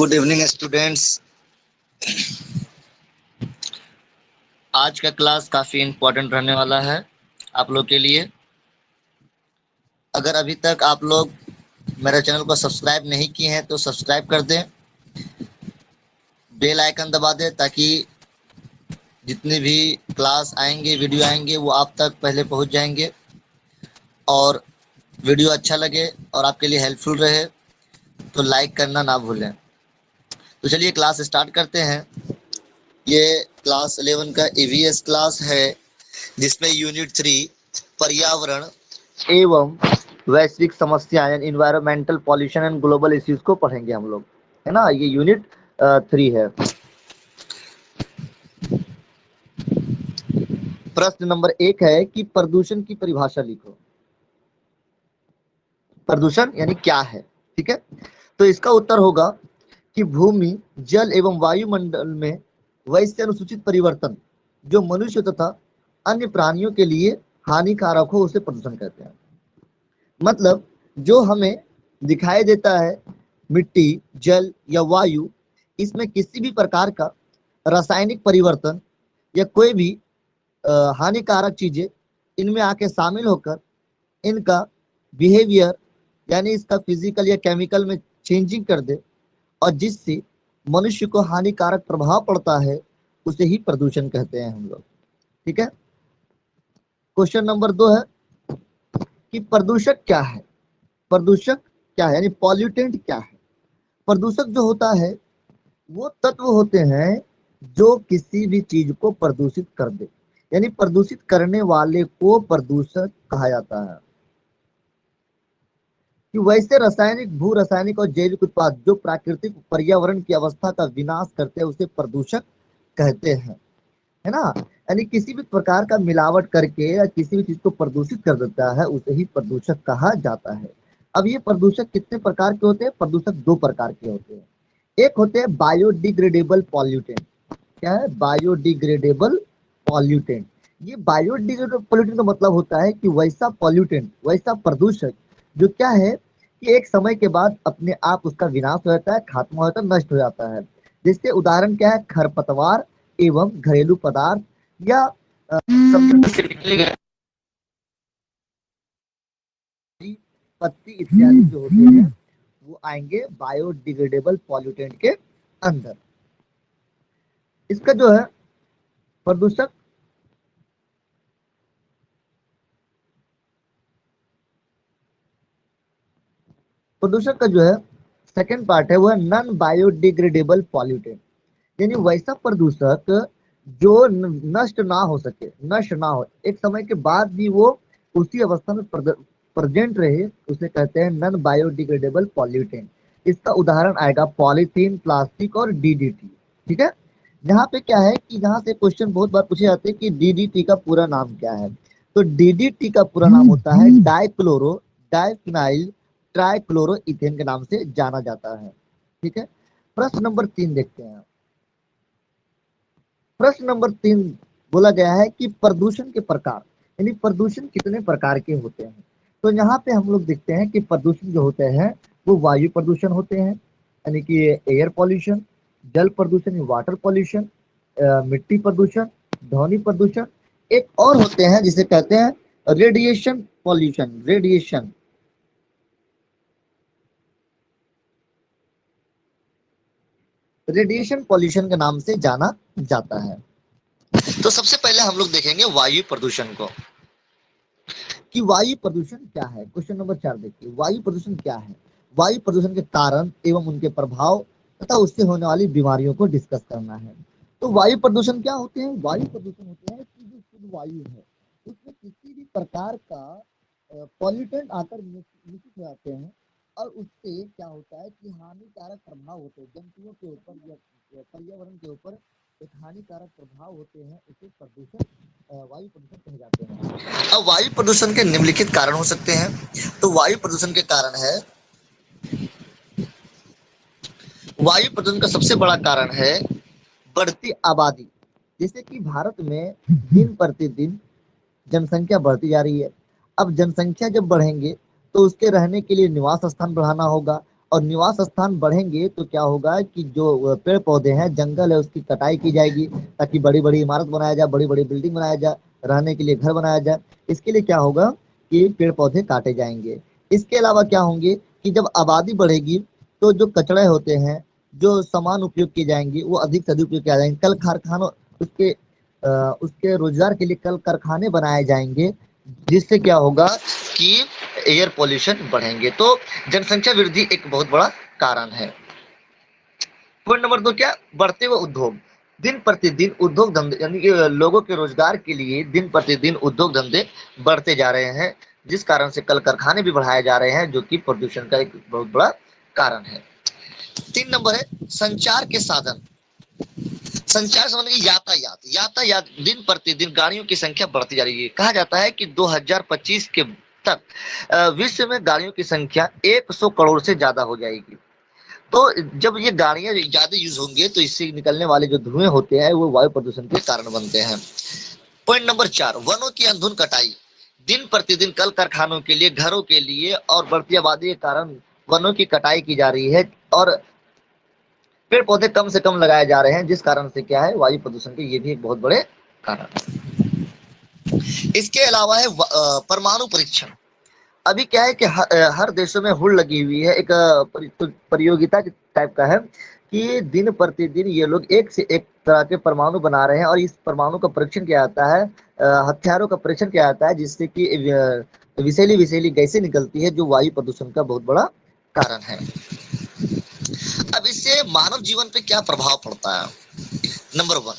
Good evening students. आज का class काफ़ी इम्पोर्टेंट रहने वाला है आप लोग के लिए। अगर अभी तक आप लोग मेरे चैनल को सब्सक्राइब नहीं किए हैं तो सब्सक्राइब कर दें, बेल आइकन दबा दें ताकि जितने भी क्लास आएंगे, वीडियो आएंगे, वो आप तक पहले पहुंच जाएंगे। और वीडियो अच्छा लगे और आपके लिए हेल्पफुल रहे तो लाइक करना ना भूलें। तो चलिए क्लास स्टार्ट करते हैं। ये क्लास 11 का ईवीएस क्लास है जिसमें यूनिट 3 पर्यावरण एवं वैश्विक समस्याएं यानी environmental pollution and global issues को पढ़ेंगे हम लोग, है ना। ये यूनिट 3 है। प्रश्न नंबर 1 है कि प्रदूषण की परिभाषा लिखो। प्रदूषण यानी क्या है, ठीक है। तो इसका उत्तर होगा कि भूमि, जल एवं वायुमंडल में वैश्य अनुसूचित परिवर्तन जो मनुष्य तथा अन्य प्राणियों के लिए हानिकारक हो उसे प्रदूषण कहते हैं। मतलब जो हमें दिखाई देता है, मिट्टी, जल या वायु, इसमें किसी भी प्रकार का रासायनिक परिवर्तन या कोई भी हानिकारक चीजें इनमें आके शामिल होकर इनका बिहेवियर यानी इसका फिजिकल या केमिकल में चेंजिंग कर दे और जिससे मनुष्य को हानिकारक प्रभाव पड़ता है उसे ही प्रदूषण कहते हैं हम लोग, ठीक है। क्वेश्चन नंबर 2 है कि प्रदूषक क्या है। प्रदूषक क्या है यानी पॉल्यूटेंट क्या है। प्रदूषक जो होता है वो तत्व होते हैं जो किसी भी चीज को प्रदूषित कर दे, यानी प्रदूषित करने वाले को प्रदूषक कहा जाता है। कि वैसे रासायनिक, भू रासायनिक और जैविक उत्पाद जो प्राकृतिक पर्यावरण की अवस्था का विनाश करते हैं उसे प्रदूषक कहते हैं, है ना। यानी किसी भी प्रकार का मिलावट करके या किसी भी चीज को प्रदूषित कर देता है उसे ही प्रदूषक कहा जाता है। अब ये प्रदूषक कितने प्रकार के होते हैं? प्रदूषक 2 प्रकार के होते हैं। एक होते हैं बायोडिग्रेडेबल पॉल्यूटेंट। क्या है? Biodegradable pollutant. ये बायोडिग्रेडेबल पॉल्यूटेंट का मतलब होता है कि वैसा पॉल्यूटेंट, वैसा प्रदूषक जो क्या है कि एक समय के बाद अपने आप उसका विनाश हो जाता है, खात्मा हो जाता है, नष्ट हो जाता है। जिसके उदाहरण क्या है? खरपतवार एवं घरेलू पदार्थ या पत्ती इत्यादि जो होते हैं वो आएंगे बायोडिग्रेडेबल पॉल्यूटेंट के अंदर। इसका जो है प्रदूषक प्रदूषक का जो है सेकंड पार्ट है वो है नॉन बायोडिग्रेडेबल पॉल्यूटेंट, यानी वैसा प्रदूषक जो नष्ट ना हो सके, नष्ट ना हो, एक समय के बाद भी वो उसी अवस्था में प्रेजेंट रहे, उसे कहते हैं नॉन बायोडिग्रेडेबल पॉल्यूटेंट। इसका उदाहरण आएगा पॉलीथीन, प्लास्टिक और डीडीटी, ठीक है। यहाँ पे क्या है कि यहाँ से क्वेश्चन बहुत बार पूछे जाते हैं कि डीडीटी का पूरा नाम क्या है। तो डीडीटी का पूरा नाम होता है डाइक्लोरो डाइफिनाइल ट्राइक्लोरो इथेन के नाम से जाना जाता है, ठीक है। प्रश्न नंबर 3 देखते हैं। प्रश्न नंबर 3 बोला गया है कि प्रदूषण के प्रकार, यानी प्रदूषण कितने प्रकार के होते हैं। तो यहाँ पे हम लोग देखते हैं कि प्रदूषण जो होते हैं वो वायु प्रदूषण होते हैं, यानी कि एयर पॉल्यूशन, जल प्रदूषण, वाटर पॉल्यूशन, मिट्टी प्रदूषण, ध्वनि प्रदूषण। एक और होते हैं जिसे कहते हैं रेडिएशन पॉल्यूशन। रेडिएशन पॉल्यूशन के नाम से जाना जाता है। तो सबसे पहले हम लोग देखेंगे वायु प्रदूषण को कि वायु प्रदूषण क्या है। क्वेश्चन नंबर 4 देखिए, वायु प्रदूषण क्या है। वायु प्रदूषण के कारण एवं उनके प्रभाव तथा उससे होने वाली बीमारियों को डिस्कस करना है। तो वायु प्रदूषण क्या होते हैं? वायु प्रदूषण होते हैं कि जो शुद्ध वायु है उसमें किसी भी प्रकार का पॉल्यूटेंट आकर मिश्रित हो जाते हैं और उससे क्या होता है कि हानिकारक प्रभाव होते हैं जंतुओं के ऊपर या पर्यावरण के ऊपर, एक हानिकारक प्रभाव होते हैं, उसे प्रदूषण, वायु प्रदूषण कहे जाते हैं। अब वायु प्रदूषण के निम्नलिखित कारण हो सकते हैं। तो वायु प्रदूषण के कारण है, वायु प्रदूषण का सबसे बड़ा कारण है बढ़ती आबादी। जैसे कि भारत में दिन प्रतिदिन जनसंख्या बढ़ती जा रही है। अब जनसंख्या जब बढ़ेंगे तो उसके रहने के लिए निवास स्थान बढ़ाना होगा और निवास स्थान बढ़ेंगे तो क्या होगा कि जो पेड़ पौधे हैं, जंगल है, उसकी कटाई की जाएगी ताकि बड़ी बड़ी इमारत बनाया जाए, बड़ी बड़ी बिल्डिंग बनाया जाए, रहने के लिए घर बनाया जाए। इसके लिए क्या होगा कि पेड़ पौधे काटे जाएंगे। इसके अलावा क्या होंगे कि जब आबादी बढ़ेगी तो जो कचड़े होते हैं, जो सामान उपयोग किए जाएंगे, वो अधिक से अधिक उपयोग किए जाएंगे। कल कारखानों उसके उसके रोजगार के लिए कल कारखाने बनाए जाएंगे, जिससे क्या होगा कि एयर पोल्यूशन बढ़ेंगे। तो जनसंख्या वृद्धि एक बहुत बड़ा कारण है। पॉइंट नंबर 2 क्या, बढ़ते हुए उद्योग। दिन प्रतिदिन उद्योग धंधे यानी कि लोगों के रोजगार के लिए दिन प्रतिदिन उद्योग धंधे बढ़ते जा रहे हैं, जिस कारण से कल कारखाने भी बढ़ाए जा रहे हैं, जो कि प्रदूषण का एक बहुत बड़ा कारण है। 3 नंबर है संचार के साधन। संचार समझ लीजिए यातायात। यातायात दिन प्रतिदिन गाड़ियों की संख्या बढ़ती जा रही है। कहा जाता है कि 2025 के तक विश्व में गाड़ियों की संख्या 100 करोड़ से ज्यादा हो जाएगी। तो जब ये गाड़ियां ज्यादा यूज होंगे तो इससे निकलने वाले जो धुएं होते हैं वो वायु प्रदूषण के कारण बनते हैं। पॉइंट नंबर 4, वनों की अंधाधुंध कटाई। दिन प्रतिदिन कल कारखानों के लिए, घरों के लिए और बढ़ती आबादी के कारण वनों की कटाई की जा रही है और पेड़ पौधे कम से कम लगाए जा रहे हैं, जिस कारण से क्या है वायु प्रदूषण के ये भी एक बहुत बड़े कारण है। इसके अलावा है परमाणु परीक्षण। अभी क्या है कि हर देशों में हुड़ लगी हुई है, एक प्रतियोगिता टाइप का है कि दिन प्रतिदिन ये लोग एक से एक तरह के परमाणु बना रहे हैं और इस परमाणु का परीक्षण किया जाता है, हथियारों का परीक्षण किया जाता है, जिससे कि विषैली विषैली गैसें निकलती है, जो वायु प्रदूषण का बहुत बड़ा कारण है। अब इससे मानव जीवन पे क्या प्रभाव पड़ता है। नंबर 1,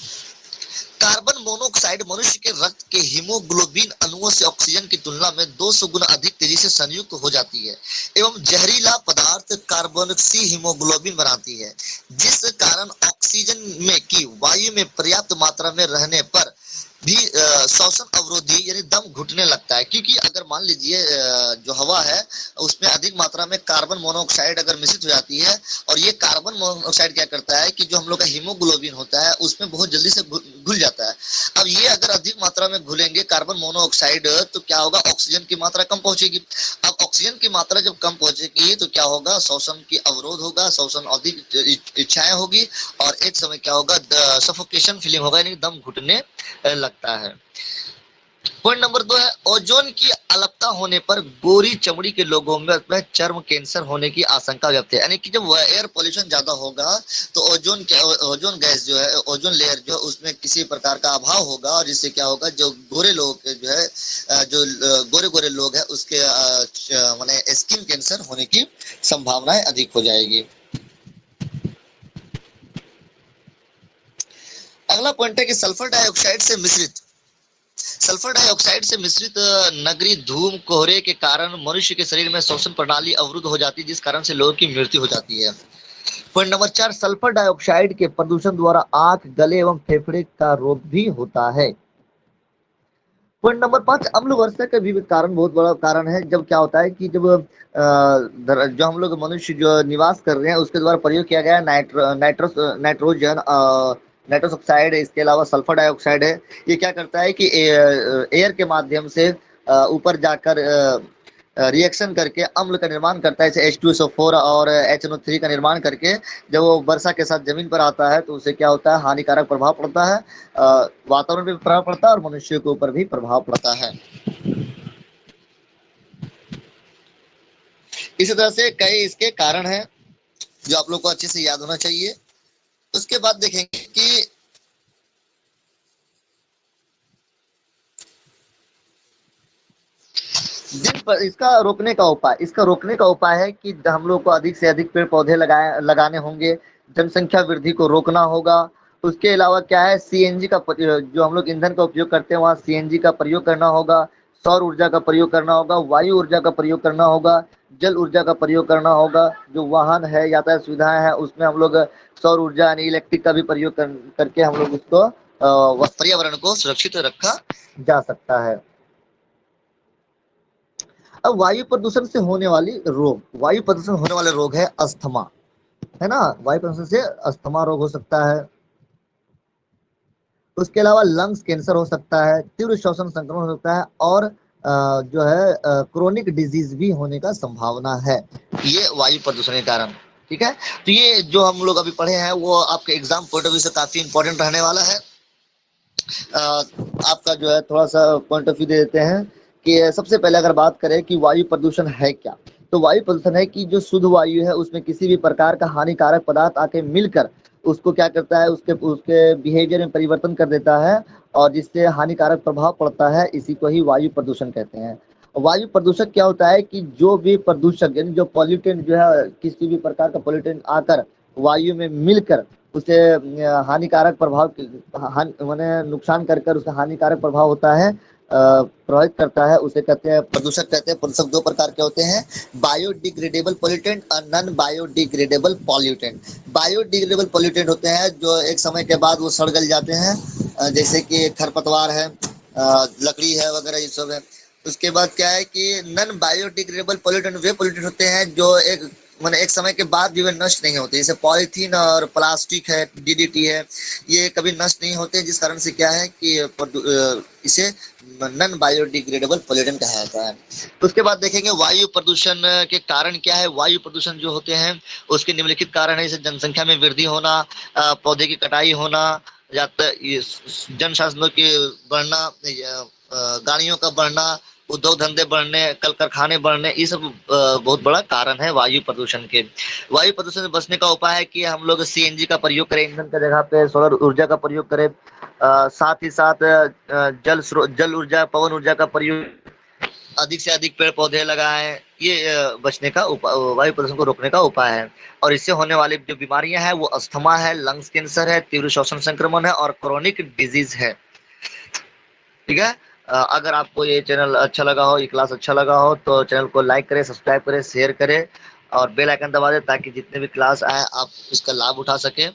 कार्बन मोनोऑक्साइड मनुष्य के रक्त के हीमोग्लोबिन अणुओं से ऑक्सीजन की तुलना में 200 गुना अधिक तेजी से संयुक्त हो जाती है एवं जहरीला पदार्थ कार्बोक्सी हीमोग्लोबिन बनाती है, जिस कारण ऑक्सीजन में की वायु में पर्याप्त मात्रा में रहने पर भी श्वसन अवरोधी यानी दम घुटने लगता है। क्योंकि अगर मान लीजिए जो हवा है उसमें अधिक मात्रा में कार्बन मोनोऑक्साइड अगर मिश्रित हो जाती है और ये कार्बन मोनोऑक्साइड क्या करता है कि जो हम लोग का हीमोग्लोबिन होता है उसमें बहुत जल्दी से घुल जाता है। अब ये अगर अधिक मात्रा में घुलेंगे कार्बन मोनोऑक्साइड तो क्या होगा, ऑक्सीजन की मात्रा कम पहुंचेगी। अब ऑक्सीजन की मात्रा जब कम पहुंचेगी तो क्या होगा, श्वसन की अवरोध होगा, श्वसन अधिक इच्छाएं होगी और एक समय क्या होगा, सफोकेशन फीलिंग होगा, यानी दम घुटने लगता है। पॉइंट नंबर 2 है ओजोन की अलपता होने पर गोरी चमड़ी के लोगों में चर्म कैंसर होने की आशंका व्यक्त है। यानी कि जब एयर पोल्यूशन ज्यादा होगा तो ओजोन गैस जो है, ओजोन लेयर जो है उसमें किसी प्रकार का अभाव होगा और जिससे क्या होगा, जो गोरे लोग जो है, जो गोरे गोरे लोग हैं उसके माने स्किन कैंसर होने की संभावनाएं अधिक हो जाएगी। अगला पॉइंट है कि सल्फर डाइऑक्साइड से मिश्रित नगरीय धूम कोहरे के कारण मनुष्य के शरीर में श्वसन प्रणाली अवरुद्ध हो जाती है, जिस कारण से लोगों की मृत्यु हो जाती है। पॉइंट नंबर 4, सल्फर डाइऑक्साइड के प्रदूषण द्वारा आंख, गले एवं फेफड़े का रोग भी होता है। पॉइंट नंबर 5, अम्ल वर्षा का भी कारण बहुत बड़ा कारण है। जब क्या होता है कि जब जो हम लोग मनुष्य जो निवास कर रहे हैं उसके द्वारा प्रयोग किया गया नाइट्रोजन, नाइट्रस ऑक्साइड, इसके अलावा सल्फर डाइऑक्साइड है, ये क्या करता है कि एयर के माध्यम से ऊपर जाकर रिएक्शन करके अम्ल का निर्माण करता है, जैसे H2SO4 और HNO3 का निर्माण करके जब वो वर्षा के साथ जमीन पर आता है तो उससे क्या होता है, हानिकारक प्रभाव पड़ता है, वातावरण पे प्रभाव पड़ता है और मनुष्य के ऊपर भी प्रभाव पड़ता है। इसी तरह से कई इसके कारण हैं जो आप लोग को अच्छे से याद होना चाहिए। उसके बाद देखेंगे कि दिन पर इसका रोकने का उपाय है कि हम लोग को अधिक से अधिक पेड़ पौधे लगाने होंगे, जनसंख्या वृद्धि को रोकना होगा। उसके अलावा क्या है, सीएनजी का जो हम लोग ईंधन का उपयोग करते हैं वहाँ सीएनजी का प्रयोग करना होगा, सौर ऊर्जा का प्रयोग करना होगा, वायु ऊर्जा का प्रयोग करना होगा, जल ऊर्जा का प्रयोग करना होगा। जो वाहन है, यातायात सुविधाएं हैं, उसमें हम लोग सौर ऊर्जा यानी इलेक्ट्रिक का भी प्रयोग करके हम लोग उसको पर्यावरण को सुरक्षित रखा जा सकता है। अब वायु प्रदूषण होने वाले रोग है अस्थमा, है ना, वायु प्रदूषण से अस्थमा रोग हो सकता है। उसके अलावा लंग्स कैंसर हो सकता है, तीव्र श्वसन संक्रमण हो सकता है और जो है क्रोनिक डिजीज भी होने का संभावना है, ये वायु प्रदूषण के कारण। ठीक है, तो ये जो हम लोग अभी पढ़े हैं वो आपके एग्जाम पॉइंट ऑफ व्यू से काफी इंपॉर्टेंट रहने वाला है। आपका जो है थोड़ा सा पॉइंट ऑफ व्यू दे देते हैं कि सबसे पहले अगर बात करें कि वायु प्रदूषण है क्या, तो वायु प्रदूषण है कि जो शुद्ध वायु है उसमें किसी भी प्रकार का हानिकारक पदार्थ आके मिलकर उसको क्या करता है, उसके उसके बिहेवियर में परिवर्तन कर देता है और जिससे हानिकारक प्रभाव पड़ता है, इसी को ही वायु प्रदूषण कहते हैं। वायु प्रदूषक क्या होता है कि जो भी प्रदूषक यानी जो पॉल्यूटेंट जो है, किसी भी प्रकार का पॉल्यूटेंट आकर वायु में मिलकर उसे हानिकारक प्रभाव माने नुकसान कर कर उसका हानिकारक प्रभाव होता है, प्रभावित करता है, उसे कहते हैं प्रदूषक कहते हैं। प्रदूषक दो प्रकार के होते हैं, बायोडिग्रेडेबल पॉल्यूटेंट और non biodegradable pollutant. Biodegradable pollutant होते हैं जो एक समय के बाद वो सड़ गल जाते हैं, जैसे कि खरपतवार है, लकड़ी है वगैरह ये सब है। उसके बाद क्या है कि नॉन बायोडिग्रेडेबल पॉल्यूटेंट वे पॉल्यूटेंट होते हैं जो मैंने एक समय के बाद भी वे नष्ट नहीं होते, जैसे पॉलीथीन और प्लास्टिक है, डीडीटी है, ये कभी नष्ट नहीं होते, जिस कारण से क्या है कि इसे नॉन बायोडिग्रेडेबल पॉल्यूटेंट कहा जाता है। तो उसके बाद देखेंगे वायु प्रदूषण के कारण क्या है। वायु प्रदूषण जो होते हैं उसके निम्नलिखित कारण है, जैसे जनसंख्या में वृद्धि होना, पौधे की कटाई होना, या जनसाधनों की बढ़ना, गाड़ियों का बढ़ना, उद्योग धंधे बढ़ने, कल कारखाने बढ़ने, ये सब बहुत बड़ा कारण है वायु प्रदूषण के। वायु प्रदूषण से बचने का उपाय है कि हम लोग सीएनजी का प्रयोग करें, ईंधन की जगह पे सोलर ऊर्जा का प्रयोग करें, साथ ही साथ जल ऊर्जा, पवन ऊर्जा का प्रयोग, अधिक से अधिक पेड़ पौधे लगाएं। ये बचने का वायु प्रदूषण को रोकने का उपाय है। और इससे होने वाली जो बीमारियां हैं वो अस्थमा है, लंग्स कैंसर है, तीव्र श्वसन संक्रमण है और क्रोनिक डिजीज है। ठीक है, अगर आपको ये चैनल अच्छा लगा हो, ये क्लास अच्छा लगा हो, तो चैनल को लाइक करें, सब्सक्राइब करें, शेयर करें और बेल आइकन दबा दें ताकि जितने भी क्लास आए आप इसका लाभ उठा सकें।